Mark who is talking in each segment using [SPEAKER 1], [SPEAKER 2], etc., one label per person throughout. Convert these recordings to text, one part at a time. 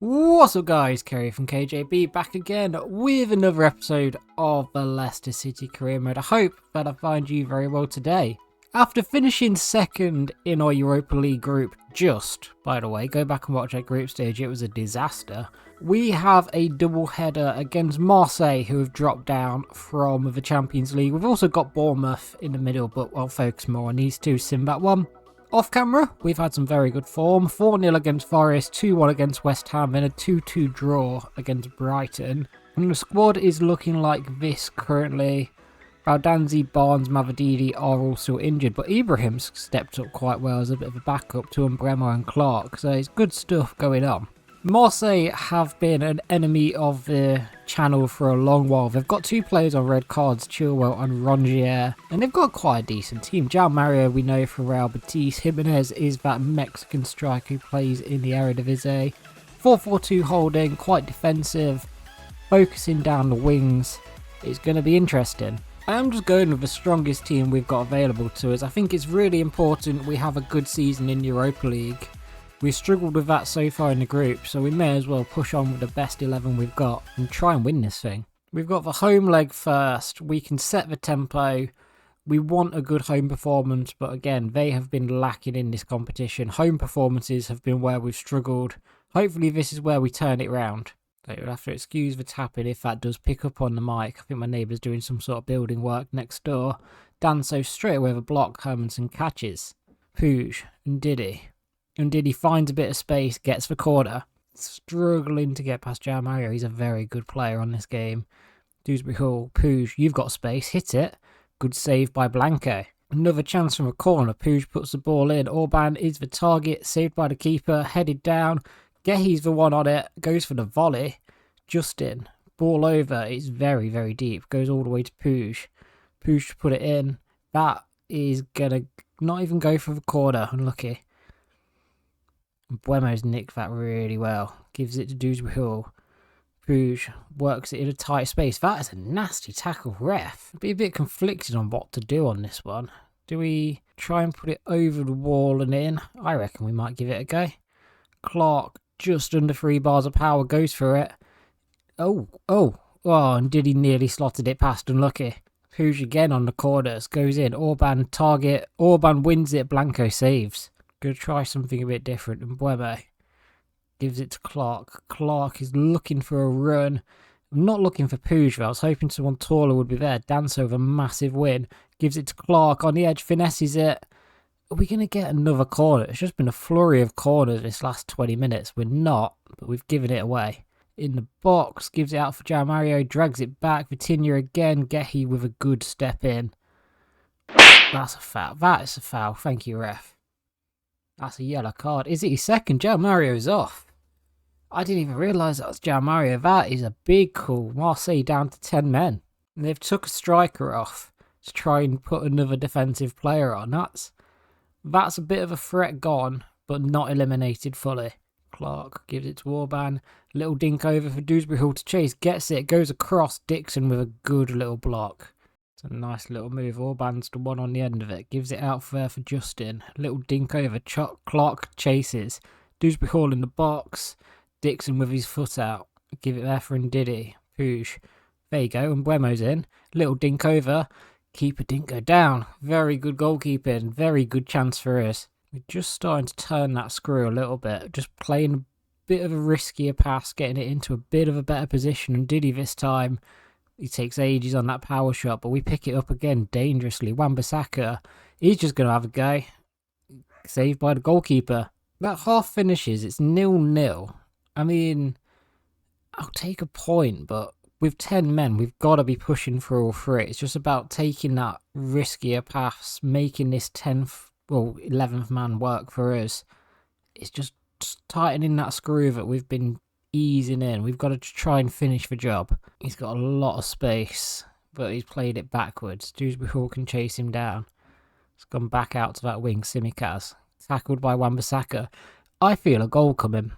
[SPEAKER 1] What's up guys, Kerry from KJB back again with another episode of the Leicester City career mode. I hope that I find you very well today. After finishing second in our Europa League group, by the way, go back and watch that group stage, it was a disaster. We have a double header against Marseille, who have dropped down from the Champions League. We've also got Bournemouth in the middle, but I'll focus more on these two sim back one. Off camera, we've had some very good form. 4-0 against Forest, 2-1 against West Ham, and a 2-2 draw against Brighton. And the squad is looking like this currently. Baldanzi, Barnes, Mavadidi are all still injured, but Ibrahim's stepped up quite well as a bit of a backup to Mbeumo and Clark, so it's good stuff going on. Marseille have been an enemy of the channel for a long while. They've got two players on red cards, Chilwell and Rongier, and they've got quite a decent team. João Mario we know from Real Betis. Jimenez is that Mexican striker who plays in the Eredivisie. 4-4-2 holding, quite defensive, focusing down the wings. It's going to be interesting. I am just going with the strongest team we've got available to us. I think it's really important we have a good season in Europa League. We've struggled with that so far in the group, so we may as well push on with the best 11 we've got and try and win this thing. We've got the home leg first. We can set the tempo. We want a good home performance, but again, they have been lacking in this competition. Home performances have been where we've struggled. Hopefully this is where we turn it round. So you'll have to excuse the tapping if that does pick up on the mic. I think my neighbour's doing some sort of building work next door. Danso straight away with a block, Hermanson catches. Puig and Diddy. And Diddy finds a bit of space, gets the corner. Struggling to get past João Mario. He's a very good player on this game. Dewsbury Hall, Puig, you've got space, hit it. Good save by Blanco. Another chance from a corner. Puig puts the ball in. Orban is the target, saved by the keeper, headed down. Gehi's the one on it, goes for the volley. Justin, ball over. It's very, very deep. Goes all the way to Puig. Puig to put it in. That is going to not even go for the corner. Unlucky. Mbeumo's nicked that really well. Gives it to Dewsbury Hall. Puig works it in a tight space. That is a nasty tackle, ref. Be a bit conflicted on what to do on this one. Do we try and put it over the wall and in? I reckon we might give it a go. Clark, just under 3 bars of power, goes for it. Oh, and Diddy nearly slotted it past, unlucky. Puig again on the corners, goes in. Orban target. Orban wins it. Blanco saves. Gonna try something a bit different. And Mbeumo gives it to Clark. Clark is looking for a run. I'm not looking for Puig though. I was hoping someone taller would be there. Danso with a massive win. Gives it to Clark on the edge. Finesses it. Are we going to get another corner? It's just been a flurry of corners this last 20 minutes. We're not, but we've given it away. In the box, gives it out for João Mario. Drags it back. Vitinha again. Gehi with a good step in. That's a foul. That is a foul. Thank you, ref. That's a yellow card. Is it his second? João Mario's off. I didn't even realise that was João Mario. That is a big call. Marseille down to 10 men. And they've took a striker off to try and put another defensive player on. That's a bit of a threat gone, but not eliminated fully. Clark gives it to Orban. Little dink over for Dewsbury Hall to chase. Gets it. Goes across. Dixon with a good little block. It's a nice little move. Orban's the one on the end of it. Gives it out there for Justin. Little dink over. Clark chases. Dewsbury Hall in the box. Dixon with his foot out. Give it there for Ndidi. Puig. There you go. And Mbeumo's in. Little dink over. Keeper didn't go down. Very good goalkeeping. Very good chance for us. We're just starting to turn that screw a little bit. Just playing a bit of a riskier pass. Getting it into a bit of a better position. And Diddy this time. He takes ages on that power shot, but we pick it up again dangerously. Wan-Bissaka, he's just going to have a go. Saved by the goalkeeper. That half finishes, it's 0-0. I mean, I'll take a point, but with 10 men, we've got to be pushing for all three. It's just about taking that riskier pass, making this 11th man work for us. It's just tightening that screw that we've been easing in. We've got to try and finish the job. He's got a lot of space, but he's played it backwards. Dewsbury Hall can chase him down. It's gone back out to that wing. Simicaz tackled by Wan-Bissaka. I feel a goal coming.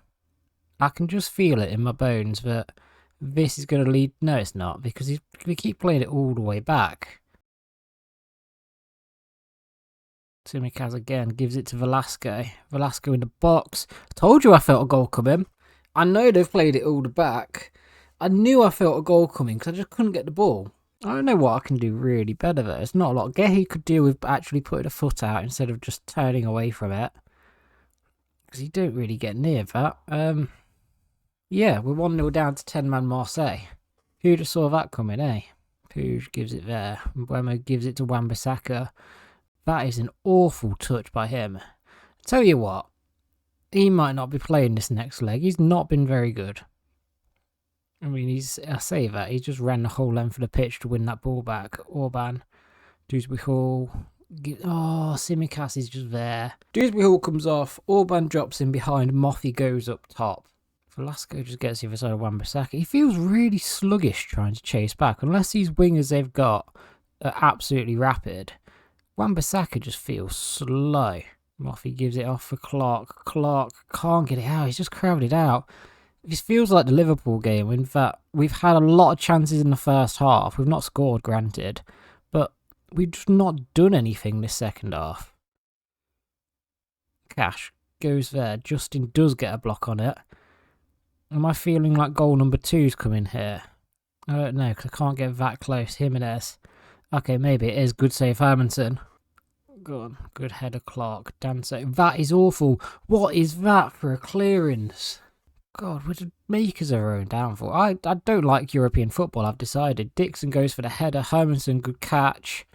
[SPEAKER 1] I can just feel it in my bones that this is going to lead. No, it's not, because he's going to keep playing it all the way back. Simicaz again gives it to Velasco. Velasco in the box. Told you I felt a goal coming. I know they've played it all the back. I knew I felt a goal coming because I just couldn't get the ball. I don't know what I can do really better there. It's not a lot. Gehi could do with actually putting a foot out instead of just turning away from it. Because you don't really get near that. Yeah, we're 1-0 down to 10-man Marseille. Who'd have saw that coming, eh? Puig gives it there. Mbeumo gives it to Wan-Bissaka. That is an awful touch by him. Tell you what, he might not be playing this next leg. He's not been very good. I mean, I say that, he just ran the whole length of the pitch to win that ball back. Orban, Dewsbury Hall. Tsimikas is just there. Dewsbury Hall comes off. Orban drops in behind. Moffy goes up top. Velasco just gets the other side of Wan-Bissaka. He feels really sluggish trying to chase back. Unless these wingers they've got are absolutely rapid, Wan-Bissaka just feels slow. Moffy gives it off for Clark. Clark can't get it out. He's just crowded out. This feels like the Liverpool game. In fact, we've had a lot of chances in the first half. We've not scored, granted, but we've just not done anything this second half. Cash goes there. Justin does get a block on it. Am I feeling like goal number 2's coming here? I don't know, because I can't get that close. Jimenez. Okay, maybe it is. Good save, Hermanson. Go on. Good header, Clark. Danso. That is awful. What is that for a clearance? God, we're the makers of our own downfall. I don't like European football, I've decided. Dixon goes for the header. Hermanson, good catch.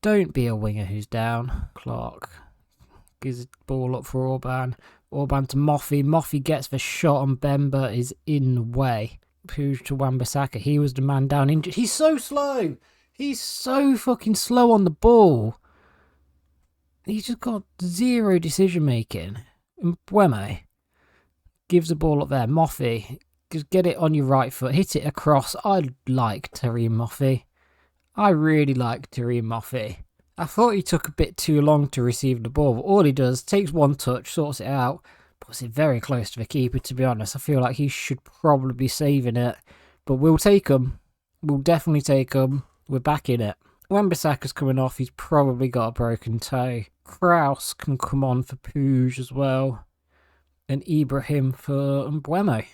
[SPEAKER 1] Don't be a winger who's down. Clark gives the ball up for Orban. Orban to Moffy. Moffy gets the shot and Bemba is in the way. Puig to Wan-Bissaka. He was the man down injured. He's so slow. He's so fucking slow on the ball. He's just got zero decision making. Mbeumo gives the ball up there. Moffy, just get it on your right foot. Hit it across. I like Terry Moffy. I really like Terry Moffy. I thought he took a bit too long to receive the ball, but all he does, takes one touch, sorts it out, puts it very close to the keeper, to be honest. I feel like he should probably be saving it, but we'll take him. We'll definitely take him. We're back in it. Wan-Bissaka's coming off. He's probably got a broken toe. Kraus can come on for Puig as well. And Ibrahim for Mbeumo.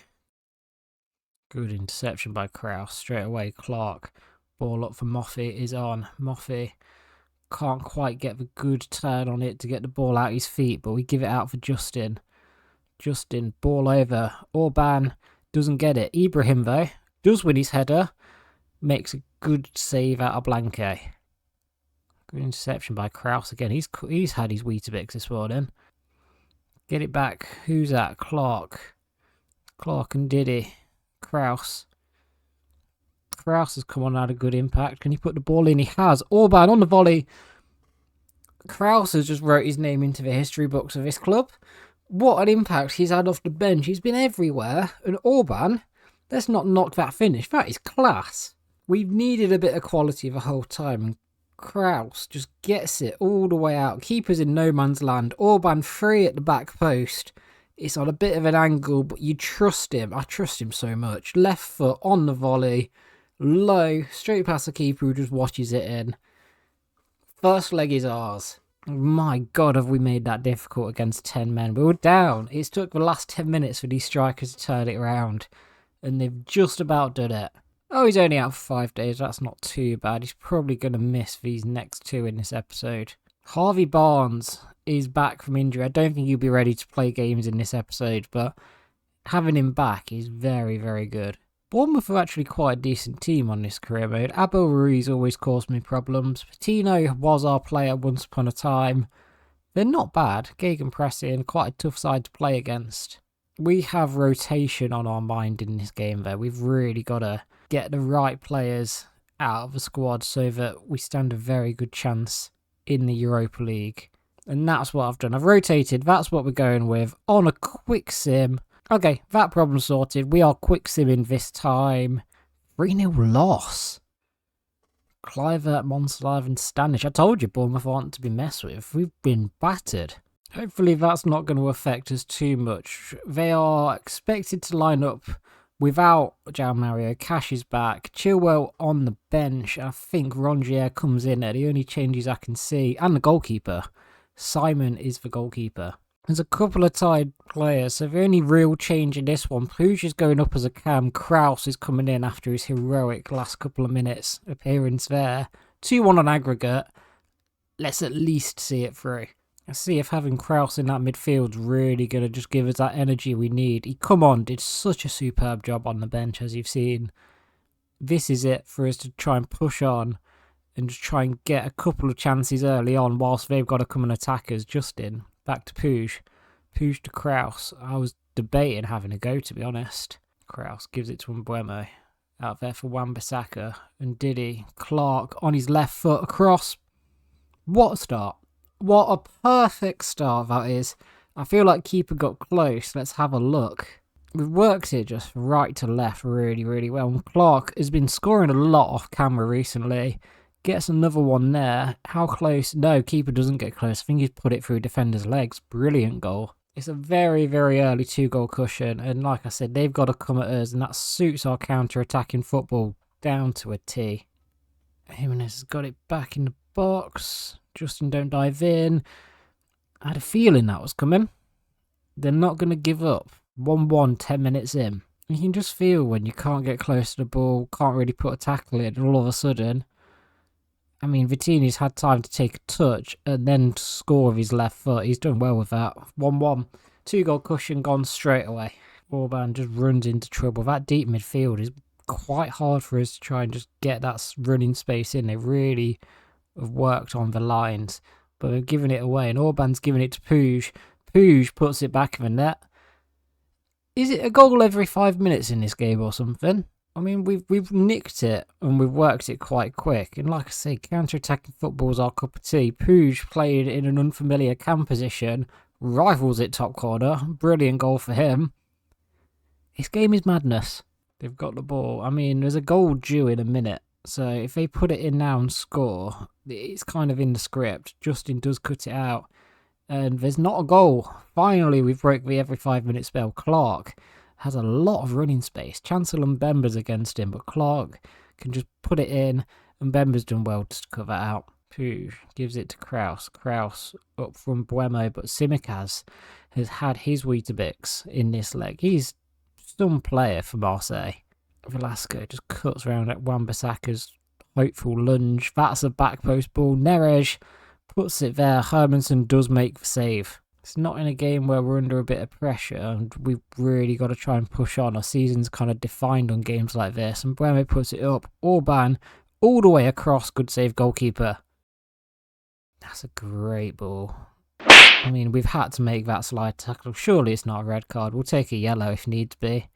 [SPEAKER 1] Good interception by Kraus. Straight away, Clark. Ball up for Moffy is on. Moffy can't quite get the good turn on it to get the ball out his feet, but we give it out for Justin. Justin, ball over. Orban doesn't get it. Ibrahim, though, does win his header. Makes a good save out of Blanque. Good interception by Kraus again. He's had his Weetabix this morning. Get it back. Who's that? Clark. Clark and Diddy. Kraus. Kraus has come on and had a good impact. Can he put the ball in? He has. Orban on the volley. Kraus has just wrote his name into the history books of this club. What an impact he's had off the bench. He's been everywhere. And Orban, let's not knock that finish. That is class. We've needed a bit of quality the whole time. And Kraus just gets it all the way out. Keeper's in no man's land. Orban free at the back post. It's on a bit of an angle, but you trust him. I trust him so much. Left foot on the volley. Low. Straight past the keeper who just watches it in. First leg is ours. My God, have we made that difficult against 10 men. We were down. It's took the last 10 minutes for these strikers to turn it around. And they've just about done it. Oh, he's only out for 5 days. That's not too bad. He's probably going to miss these next 2 in this episode. Harvey Barnes is back from injury. I don't think he'll be ready to play games in this episode, but having him back is very, very good. Bournemouth are actually quite a decent team on this career mode. Abel Ruiz always caused me problems. Patino was our player once upon a time. They're not bad. Gegenpressing, quite a tough side to play against. We have rotation on our mind in this game though. We've really got to get the right players out of the squad so that we stand a very good chance in the Europa League. And that's what I've done. I've rotated. That's what we're going with on a quick sim. Okay, that problem sorted. We are quick simming this time. 3-0 loss. Clivert, Monsalve and Stanish. I told you Bournemouth aren't to be messed with. We've been battered. Hopefully that's not going to affect us too much. They are expected to line up without João Mario. Cash is back. Chilwell on the bench. I think Rongier comes in at the only changes I can see. And the goalkeeper. Simon is the goalkeeper. There's a couple of tied players, so the only real change in this one, Puig is going up as a cam, Kraus is coming in after his heroic last couple of minutes appearance there. 2-1 on aggregate. Let's at least see it through. Let's see if having Kraus in that midfield's really going to just give us that energy we need. He, come on, did such a superb job on the bench, as you've seen. This is it for us to try and push on and just try and get a couple of chances early on whilst they've got to come and attack us. Justin, back to Puig. Puig to Kraus. I was debating having a go, to be honest. Kraus gives it to Mbeumo. Out there for Wan-Bissaka. And Diddy. Clark on his left foot across. What a start. What a perfect start that is. I feel like keeper got close. Let's have a look. We've worked it just right to left really, really well. And Clark has been scoring a lot off camera recently. Gets another one there. How close? No, keeper doesn't get close. I think he's put it through defender's legs. Brilliant goal. It's a very, very early 2-goal cushion. And like I said, they've got to come at us. And that suits our counter-attacking football down to a T. Jimenez has got it back in the box. Justin don't dive in. I had a feeling that was coming. They're not going to give up. 1-1, 10 minutes in. You can just feel when you can't get close to the ball, can't really put a tackle in, and all of a sudden, I mean, Vitinha's had time to take a touch and then score with his left foot. He's done well with that. 1-1. 2-goal cushion gone straight away. Orban just runs into trouble. That deep midfield is quite hard for us to try and just get that running space in. They really have worked on the lines, but they've given it away, and Orban's giving it to Puig. Puig puts it back in the net. Is it a goal every 5 minutes in this game or something? I mean, we've nicked it and we've worked it quite quick. And like I say, counter-attacking football is our cup of tea. Puig played in an unfamiliar cam position, rivals it top corner. Brilliant goal for him. This game is madness. They've got the ball. I mean, there's a goal due in a minute. So if they put it in now and score, it's kind of in the script. Justin does cut it out. And there's not a goal. Finally, we've broke the every 5 minute spell. Clark has a lot of running space. Chancellor and Mbemba's against him, but Clark can just put it in. And Mbemba's done well to cut that out. Puig gives it to Kraus. Kraus up from Mbeumo, but Tsimikas has had his Weetabix in this leg. He's some player for Marseille. Velasco just cuts around at Wan-Bissaka's hopeful lunge. That's a back post ball. Neres puts it there. Hermansen does make the save. It's not in a game where we're under a bit of pressure and we've really got to try and push on. Our season's kind of defined on games like this. And Mbeumo puts it up. Orban all the way across. Good save, goalkeeper. That's a great ball. I mean, we've had to make that slide tackle. Surely it's not a red card. We'll take a yellow if needs be.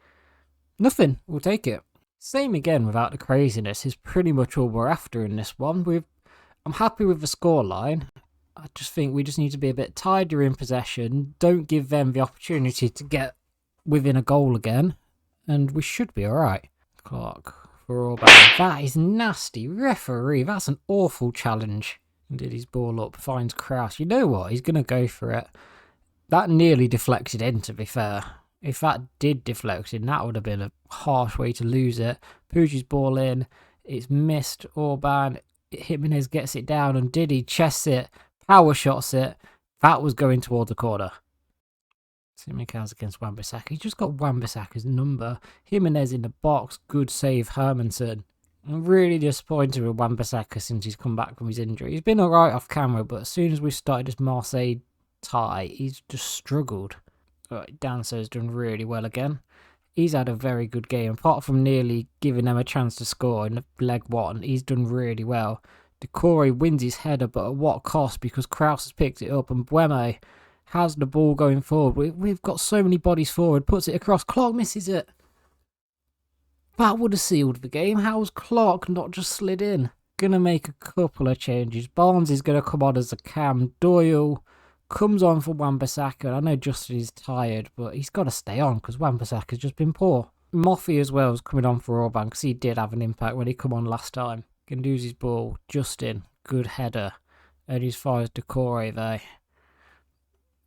[SPEAKER 1] Nothing. We'll take it. Same again without the craziness is pretty much all we're after in this one. I'm happy with the scoreline. I just think we just need to be a bit tidier in possession. Don't give them the opportunity to get within a goal again. And we should be alright. Clark for Orban. That is nasty. Referee, that's an awful challenge. Did his ball up, finds Kraus. You know what? He's going to go for it. That nearly deflected in, to be fair. If that did deflect in, that would have been a harsh way to lose it. Puig's ball in. It's missed. Orban. Jimenez gets it down and Diddy chests it. Power shots it. That was going toward the corner. Tsimikas against Wan-Bissaka. He's just got Wan-Bissaka's number. Jimenez in the box. Good save, Hermansen. I'm really disappointed with Wan-Bissaka since he's come back from his injury. He's been alright off camera, but as soon as we started this Marseille tie, he's just struggled. Right, Danso's done really well again. He's had a very good game. Apart from nearly giving them a chance to score in leg one, he's done really well. Decore wins his header, but at what cost? Because Kraus has picked it up and Mbeumo has the ball going forward. We've got so many bodies forward. Puts it across. Clark misses it. That would have sealed the game. How's Clark not just slid in? Gonna make a couple of changes. Barnes is going to come on as a cam. Doyle comes on for Wan-Bissaka. I know Justin is tired, but he's got to stay on because Wan-Bissaka's just been poor. Moffey as well is coming on for Orban because he did have an impact when he come on last time. Guendouzi's ball. Justin, good header. And as far as Decore there.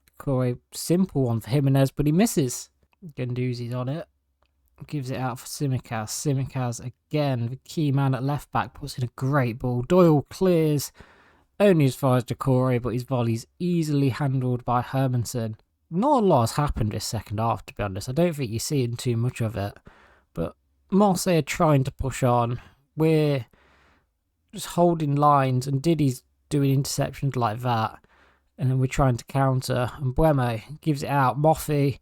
[SPEAKER 1] Decore, simple one for Jimenez, but he misses. Guendouzi's on it. Gives it out for Tsimikas. Tsimikas again, the key man at left back, puts in a great ball. Doyle clears only as far as Decore, but his volley's easily handled by Hermansen. not a lot has happened this second half, to be honest. I don't think you're seeing too much of it. But Marseille are trying to push on. We're just holding lines, and Diddy's doing interceptions like that. And then we're trying to counter. And Buemo gives it out. Moffey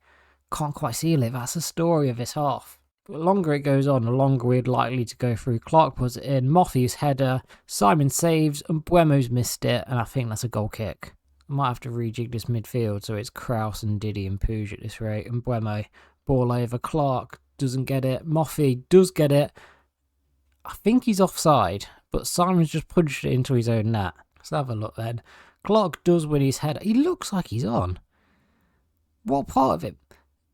[SPEAKER 1] can't quite seal it. That's the story of this half. But the longer it goes on, the longer we're likely to go through. Clark puts it in. Moffey's header. Simon saves. And Buemo's missed it. And I think that's a goal kick. I might have to rejig this midfield so it's Kraus and Diddy and Puig at this rate. And Buemo, ball over. Clark doesn't get it. Moffey does get it. I think he's offside, but Simon's just punched it into his own net. Let's have a look then. Clark does win his header. He looks like he's on. What part of it?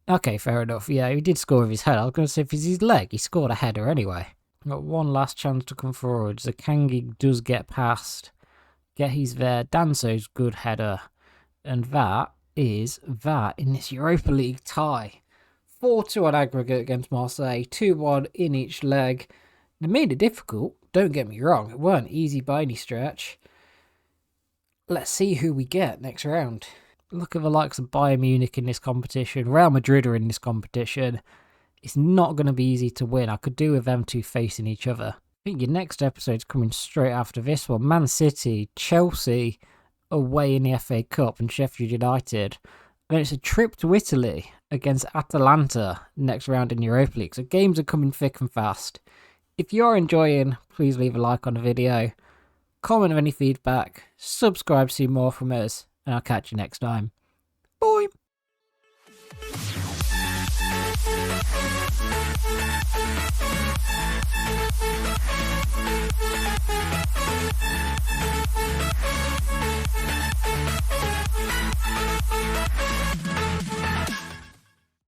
[SPEAKER 1] Okay, fair enough. Yeah, he did score with his head. I was going to say if it's his leg, he scored a header anyway. Got one last chance to come forward. Zakangi does get past. Gehi's there. Danso's good header. And that is that in this Europa League tie. 4-2 on aggregate against Marseille. 2-1 in each leg. They made it difficult. Don't get me wrong. It weren't easy by any stretch. Let's see who we get next round. Look at the likes of Bayern Munich in this competition. Real Madrid are in this competition. It's not going to be easy to win. I could do with them two facing each other. I think your next episode's coming straight after this one. Man City, Chelsea away in the FA Cup and Sheffield United. Then it's a trip to Italy against Atalanta next round in Europa League. So games are coming thick and fast. If you're enjoying, please leave a like on the video. Comment with any feedback. Subscribe to see more from us. And I'll catch you next time. Bye!